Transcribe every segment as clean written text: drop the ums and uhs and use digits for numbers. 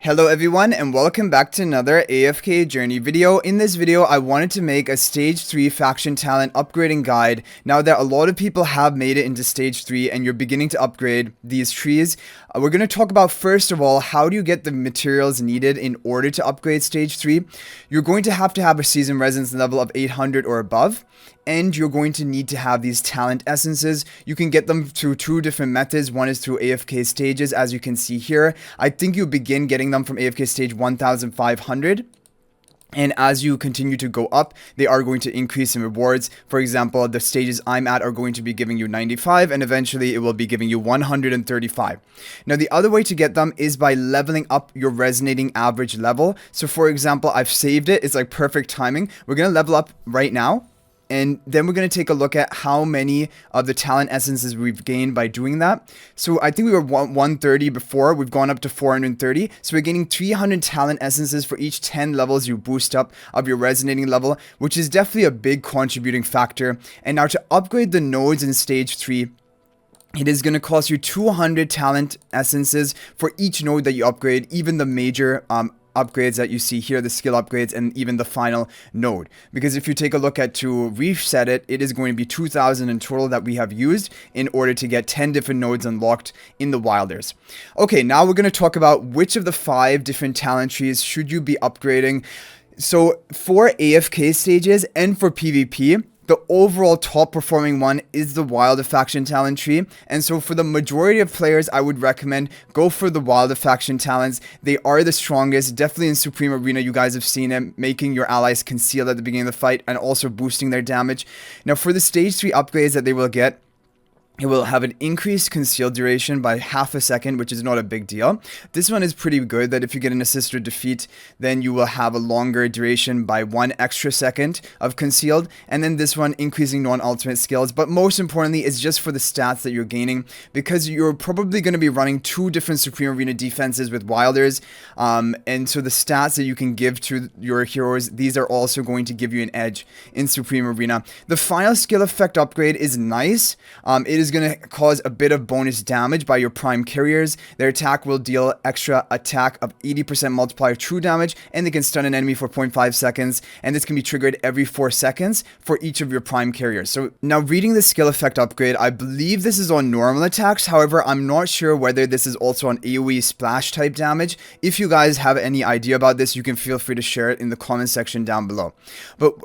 Hello everyone and welcome back to another AFK journey video. In this video I wanted to make a stage 3 faction talent upgrading guide. Now that a lot of people have made it into stage 3 and you're beginning to upgrade these trees, we're going to talk about first of all how do you get the materials needed in order to upgrade stage 3. You're going to have a season resonance level of 800 or above. And you're going to need to have these talent essences. You can get them through two different methods. One is through AFK stages, as you can see here. I think you begin getting them from AFK stage 1500. And as you continue to go up, they are going to increase in rewards. For example, the stages I'm at are going to be giving you 95, and eventually it will be giving you 135. Now, the other way to get them is by leveling up your resonating average level. So, for example, I've saved it. It's like perfect timing. We're going to level up right now. And then we're going to take a look at how many of the talent essences we've gained by doing that. So I think we were 130 before. We've gone up to 430. So we're gaining 300 talent essences for each 10 levels you boost up of your resonating level, which is definitely a big contributing factor. And now to upgrade the nodes in stage 3, it is going to cost you 200 talent essences for each node that you upgrade, even the major upgrades that you see here, the skill upgrades, and even the final node. Because if you take a look at to reset it, it is going to be 2,000 in total that we have used in order to get 10 different nodes unlocked in the Wilders. Okay, now we're going to talk about which of the 5 different talent trees should you be upgrading. So for AFK stages and for PvP, the overall top performing one is the Wilder faction talent tree, and so for the majority of players I would recommend go for the Wilder faction talents. They are the strongest, definitely in Supreme Arena. You guys have seen it, making your allies concealed at the beginning of the fight and also boosting their damage. Now for the stage 3 upgrades that they will get, it will have an increased conceal duration by half a second, which is not a big deal. This one is pretty good, that if you get an assist or defeat, then you will have a longer duration by 1 extra second of concealed. And then this one, increasing non-ultimate skills. But most importantly, it's just for the stats that you're gaining, because you're probably going to be running 2 different Supreme Arena defenses with Wilders. And so the stats that you can give to your heroes, these are also going to give you an edge in Supreme Arena. The final skill effect upgrade is nice. It is going to cause a bit of bonus damage by your prime carriers. Their attack will deal extra attack of 80% multiplier true damage, and they can stun an enemy for 0.5 seconds, and this can be triggered every 4 seconds for each of your prime carriers. So now reading the skill effect upgrade, I believe this is on normal attacks. However, I'm not sure whether this is also on AoE splash type damage. If you guys have any idea about this, you can feel free to share it in the comment section down below.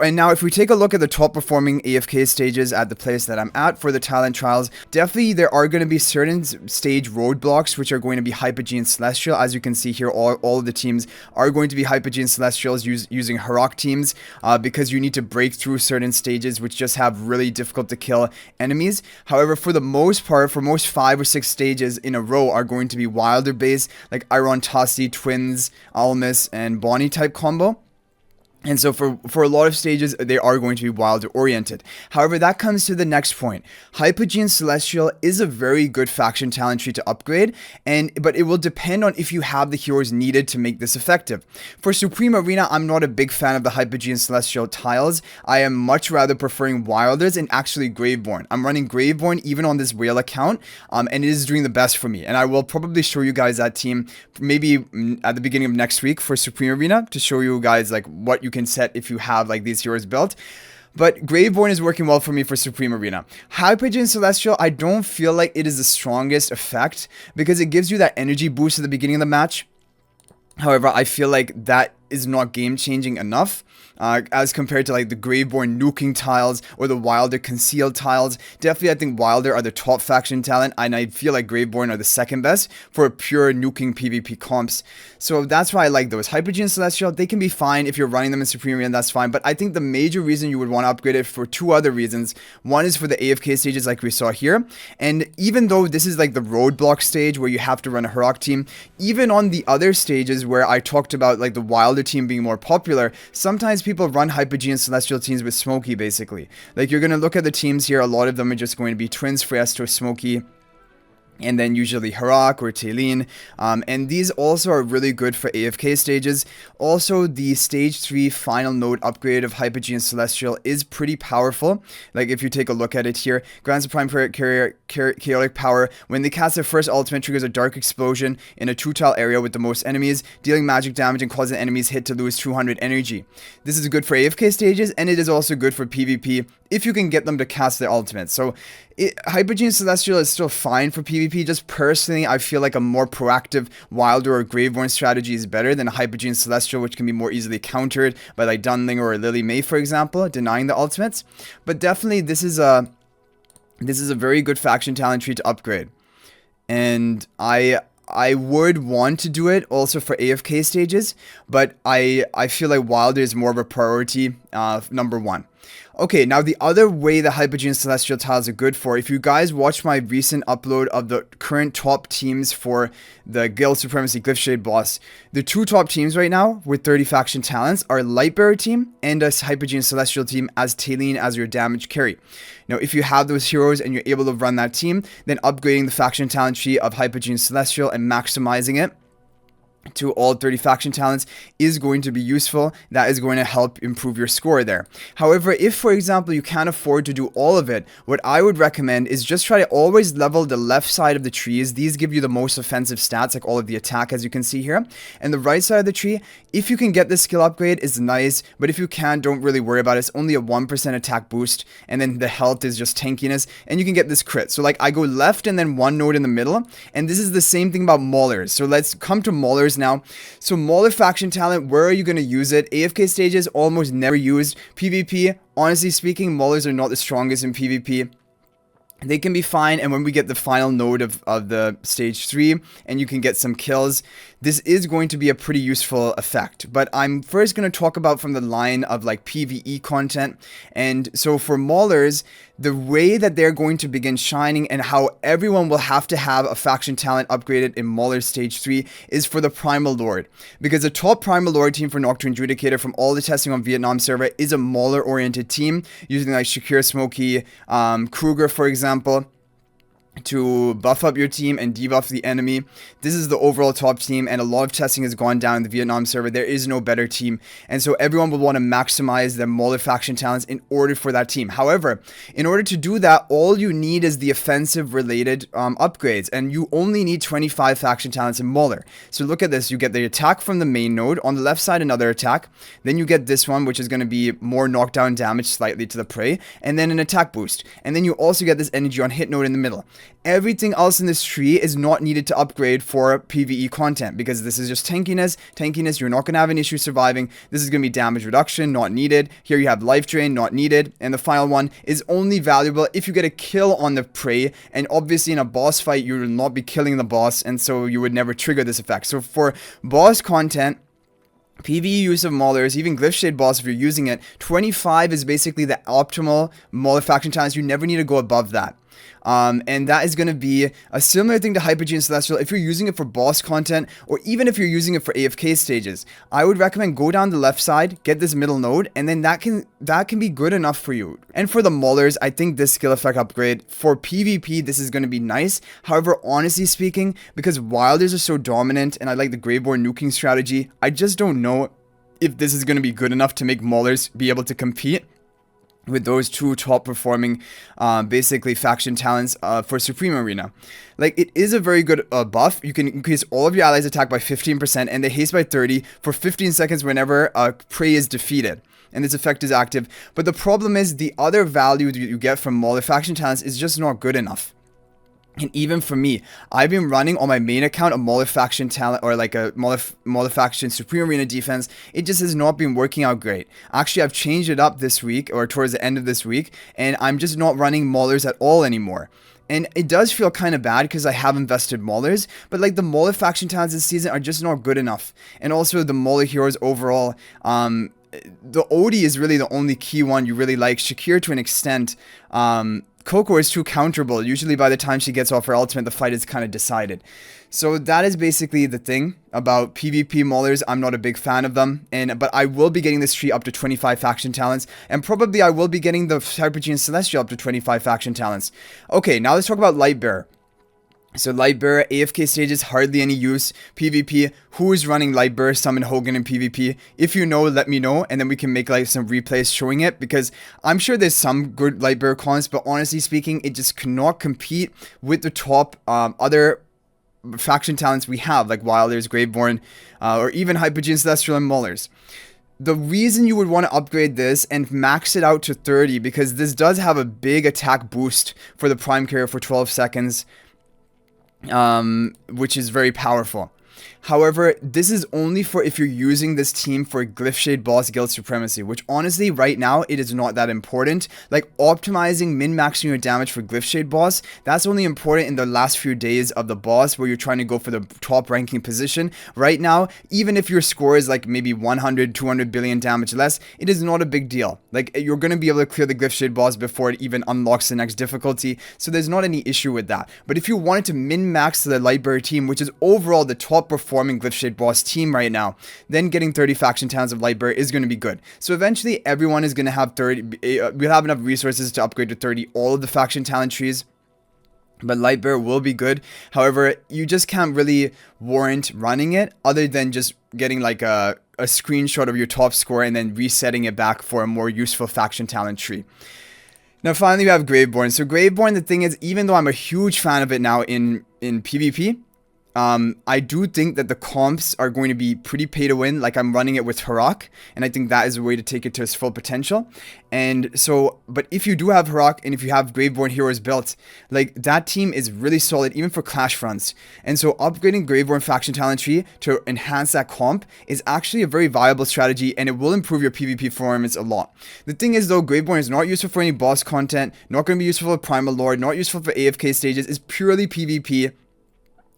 And now if we take a look at the top performing AFK stages at the place that I'm at for the talent trials, definitely there are going to be certain stage roadblocks which are going to be Hypo and Celestial. As you can see here, all of the teams are going to be Hypo and Celestials using Heroic teams because you need to break through certain stages which just have really difficult to kill enemies. However, for the most part, for most 5 or 6 stages in a row are going to be Wilder based, like Iron Tassi, Twins, Almas, and Bonnie type combo. And so for a lot of stages, they are going to be Wilder oriented. However, that comes to the next point. Hypogean Celestial is a very good faction talent tree to upgrade, but it will depend on if you have the heroes needed to make this effective. For Supreme Arena, I'm not a big fan of the Hypogean Celestial tiles. I am much rather preferring Wilders and actually Graveborn. I'm running Graveborn even on this whale account, and it is doing the best for me. And I will probably show you guys that team maybe at the beginning of next week for Supreme Arena to show you guys like what you can set if you have like these heroes built. But Graveborn is working well for me for Supreme Arena. Hypogean Celestial, I don't feel like it is the strongest effect because it gives you that energy boost at the beginning of the match. However, I feel like that is not game changing enough as compared to like the Graveborn nuking tiles or the Wilder concealed tiles. Definitely I think Wilder are the top faction talent, and I feel like Graveborn are the second best for pure nuking PvP comps. So that's why I like those. Hypogean Celestial, they can be fine if you're running them in Supreme Arena, that's fine. But I think the major reason you would want to upgrade it for 2 other reasons. One is for the AFK stages like we saw here, and even though this is like the roadblock stage where you have to run a Heroic team, even on the other stages where I talked about like the Wilder team being more popular, sometimes people run Hypogean Celestial teams with Smokey basically. Like you're going to look at the teams here, a lot of them are just going to be Twins, Fresto, Smokey, and then usually Harak or Cele. And these also are really good for AFK stages. Also, the stage 3 final node upgrade of Hypo and Celestial is pretty powerful. Like if you take a look at it here, grants a prime chaotic power. When they cast their first ultimate, triggers a dark explosion in a 2-tile area with the most enemies, dealing magic damage and causing enemies hit to lose 200 energy. This is good for AFK stages, and it is also good for PvP if you can get them to cast their ultimate. So Hypo and Celestial is still fine for PvP. Just personally, I feel like a more proactive Wilder or Graveborn strategy is better than Hypo and Celestial, which can be more easily countered by like Dunling or Lily May, for example, denying the ultimates. But definitely, this is a very good faction talent tree to upgrade, and I would want to do it also for AFK stages, but I feel like Wilder is more of a priority, number 1. Okay, now the other way the Hypo and Celestial tiles are good for, if you guys watch my recent upload of the current top teams for the Guild Supremacy Glyphshade boss, the 2 top teams right now with 30 faction talents are Lightbearer team and a Hypo and Celestial team as Cele as your damage carry. Now, if you have those heroes and you're able to run that team, then upgrading the faction talent tree of Hypo and Celestial and maximizing it to all 30 faction talents is going to be useful. That is going to help improve your score there. However, if for example you can't afford to do all of it, what I would recommend is just try to always level the left side of the trees. These give you the most offensive stats, like all of the attack, as you can see here. And the right side of the tree, if you can get this skill upgrade, is nice, but if you can't, don't really worry about it. It's only a 1% attack boost, and then the health is just tankiness, and you can get this crit. So like I go left and then 1 node in the middle, and this is the same thing about Maulers. So let's come to Maulers now. So Mauler faction talent, where are you going to use it? AFK stages, almost never used. PvP, honestly speaking, Maulers are not the strongest in PvP. They can be fine, and when we get the final node of the stage 3 and you can get some kills, this is going to be a pretty useful effect. But I'm first going to talk about from the line of like PvE content. And so for Maulers, the way that they're going to begin shining and how everyone will have to have a faction talent upgraded in Mauler stage 3 is for the Primal Lord. Because the top Primal Lord team for Nocturne Judicator from all the testing on Vietnam server is a Mauler oriented team, using like Shakir, Smokey, Kruger, for example, to buff up your team and debuff the enemy. This is the overall top team, and a lot of testing has gone down in the Vietnam server. There is no better team, and so everyone will want to maximize their Mauler faction talents in order for that team. However, in order to do that, all you need is the offensive related upgrades, and you only need 25 faction talents in Mauler. So look at this. You get the attack from the main node. On the left side, another attack. Then you get this one, which is going to be more knockdown damage slightly to the prey, and then an attack boost. And then you also get this energy on hit node in the middle. Everything else in this tree is not needed to upgrade for PvE content, because this is just tankiness. Tankiness, you're not going to have an issue surviving. This is going to be damage reduction, not needed. Here you have life drain, not needed. And the final one is only valuable if you get a kill on the prey, and obviously in a boss fight you will not be killing the boss, and so you would never trigger this effect. So for boss content, PvE use of Maulers, even Glyphshade boss, if you're using it, 25 is basically the optimal Mauler faction talents. You never need to go above that. And that is going to be a similar thing to Hypo and Celestial. If you're using it for boss content, or even if you're using it for AFK stages, I would recommend go down the left side, get this middle node, and then that can be good enough for you. And for the Maulers, I think this skill effect upgrade for PvP, this is going to be nice. However, honestly speaking, because Wilders are so dominant, and I like the Graveborn nuking strategy, I just don't know if this is going to be good enough to make Maulers be able to compete with those 2 top performing basically faction talents for Supreme Arena. Like, it is a very good buff. You can increase all of your allies' attack by 15% and the haste by 30 for 15 seconds whenever a prey is defeated, and this effect is active. But the problem is the other value that you get from Mauler faction talents is just not good enough. And even for me, I've been running on my main account a Mauler faction talent, or like a Mauler faction Supreme Arena defense. It just has not been working out great. Actually, I've changed it up this week, or towards the end of this week, and I'm just not running Maulers at all anymore. And it does feel kind of bad because I have invested Maulers, but like the Mauler faction talents this season are just not good enough. And also the Mauler heroes overall, the Odie is really the only key one you really like. Shakir to an extent. Coco is too counterable. Usually by the time she gets off her ultimate, the fight is kind of decided. So that is basically the thing about PvP Maulers. I'm not a big fan of them, but I will be getting this tree up to 25 faction talents, and probably I will be getting the Hypo and Celestial up to 25 faction talents. Okay, now let's talk about Lightbearer. So Lightbearer, AFK stages, hardly any use. PvP, who is running Lightbearer, Summon Hogan in PvP? If you know, let me know, and then we can make like some replays showing it, because I'm sure there's some good Lightbearer cons, but honestly speaking, it just cannot compete with the top other faction talents we have, like Wilders, Graveborn, or even Hypo, Celestial, and Maulers. The reason you would want to upgrade this and max it out to 30, because this does have a big attack boost for the Prime Carrier for 12 seconds, which is very powerful. However, this is only for if you're using this team for Glyph Shade Boss Guild Supremacy, which honestly, right now, it is not that important. Like, optimizing, min-maxing your damage for Glyph Shade Boss, that's only important in the last few days of the boss, where you're trying to go for the top ranking position. Right now, even if your score is like maybe 100, 200 billion damage less, it is not a big deal. Like, you're going to be able to clear the Glyph Shade Boss before it even unlocks the next difficulty, so there's not any issue with that. But if you wanted to min-max the Lightbearer team, which is overall the top performing Glyph Shade Boss team right now, then getting 30 faction talents of Lightbearer is going to be good. So eventually everyone is going to have 30, we'll have enough resources to upgrade to 30 all of the faction talent trees. But Lightbearer will be good. However, you just can't really warrant running it other than just getting like a screenshot of your top score and then resetting it back for a more useful faction talent tree. Now finally we have Graveborn. So Graveborn, the thing is, even though I'm a huge fan of it now in PvP, I do think that the comps are going to be pretty pay to win. Like, I'm running it with Harak, and I think that is a way to take it to its full potential. And so, but if you do have Harak, and if you have Graveborn heroes built, like, that team is really solid, even for clash fronts. And so upgrading Graveborn faction talent tree to enhance that comp is actually a very viable strategy, and it will improve your PvP performance a lot. The thing is though, Graveborn is not useful for any boss content, not going to be useful for Primal Lord, not useful for AFK stages, it's purely PvP.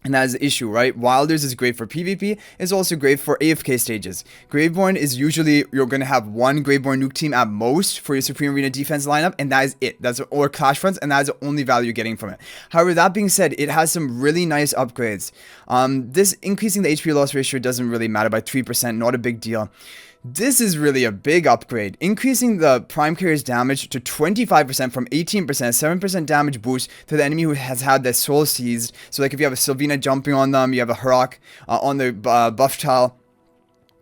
And that is the issue, right? Wilders is great for PvP, it's also great for AFK stages. Graveborn is usually, you're going to have one Graveborn nuke team at most for your Supreme Arena defense lineup, and that is it. Or Clash Fronts, and that is the only value you're getting from it. However, that being said, it has some really nice upgrades. This increasing the HP loss ratio doesn't really matter by 3%, not a big deal. This is really a big upgrade, increasing the Prime Carrier's damage to 25% from 18%, 7% damage boost to the enemy who has had their soul seized. So like if you have a Sylvina jumping on them, you have a Harak on the buff tile,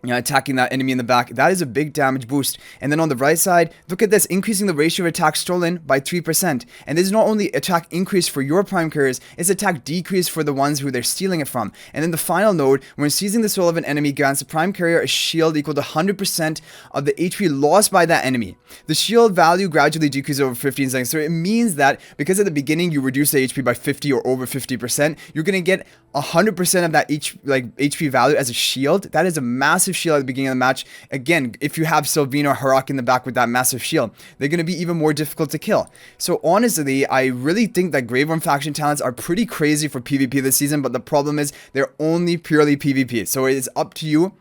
attacking that enemy in the back, that is a big damage boost. And then on the right side, look at this, increasing the ratio of attack stolen by 3%. And this is not only attack increase for your prime carriers, it's attack decrease for the ones who they're stealing it from. And then the final node, when seizing the soul of an enemy, grants the prime carrier a shield equal to 100% of the HP lost by that enemy. The shield value gradually decreases over 15 seconds. So it means that because at the beginning you reduce the HP by 50 or over 50%, you're going to get 100% of that HP value as a shield. That is a massive shield at the beginning of the match. Again, if you have Sylvina or Harak in the back with that massive shield, they're going to be even more difficult to kill. So honestly, I really think that Graveborn faction talents are pretty crazy for PvP this season, but the problem is they're only purely PvP. So it is up to you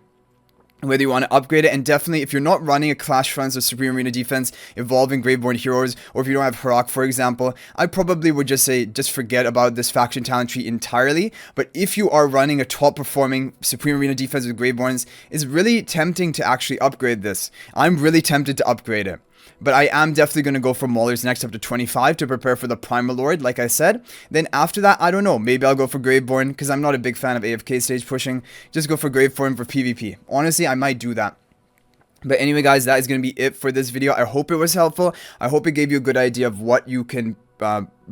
whether you want to upgrade it. And definitely, if you're not running a Clash Fronts or Supreme Arena defense involving Graveborn heroes, or if you don't have Harak, for example, I probably would just say, just forget about this faction talent tree entirely. But if you are running a top performing Supreme Arena defense with Graveborns, it's really tempting to actually upgrade this. I'm really tempted to upgrade it. But I am definitely going to go for Maulers next up to 25 to prepare for the Primal Lord, like I said. Then after that, I don't know. Maybe I'll go for Graveborn, because I'm not a big fan of AFK stage pushing. Just go for Graveborn for PvP. Honestly, I might do that. But anyway, guys, that is going to be it for this video. I hope it was helpful. I hope it gave you a good idea of what you can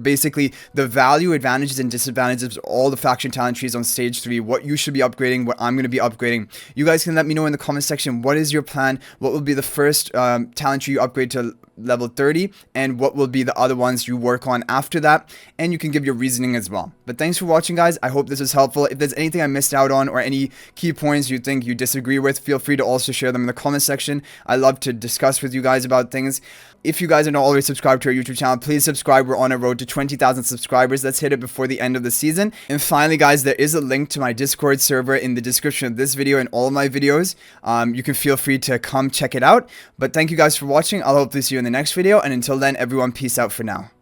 basically the value, advantages, and disadvantages of all the faction talent trees on stage 3, what you should be upgrading, what I'm going to be upgrading. You guys can let me know in the comment section, what is your plan, what will be the first talent tree you upgrade to level 30, and what will be the other ones you work on after that, and you can give your reasoning as well. But thanks for watching, guys. I hope this was helpful. If there's anything I missed out on or any key points you think you disagree with, feel free to also share them in the comment section. I love to discuss with you guys about things. If you guys are not already subscribed to our YouTube channel, please subscribe. We're on a road to 20,000 subscribers. Let's hit it before the end of the season. And finally, guys, there is a link to my Discord server in the description of this video and all of my videos. You can feel free to come check it out. But thank you guys for watching. I'll hopefully see you in the next video. And until then, everyone, peace out for now.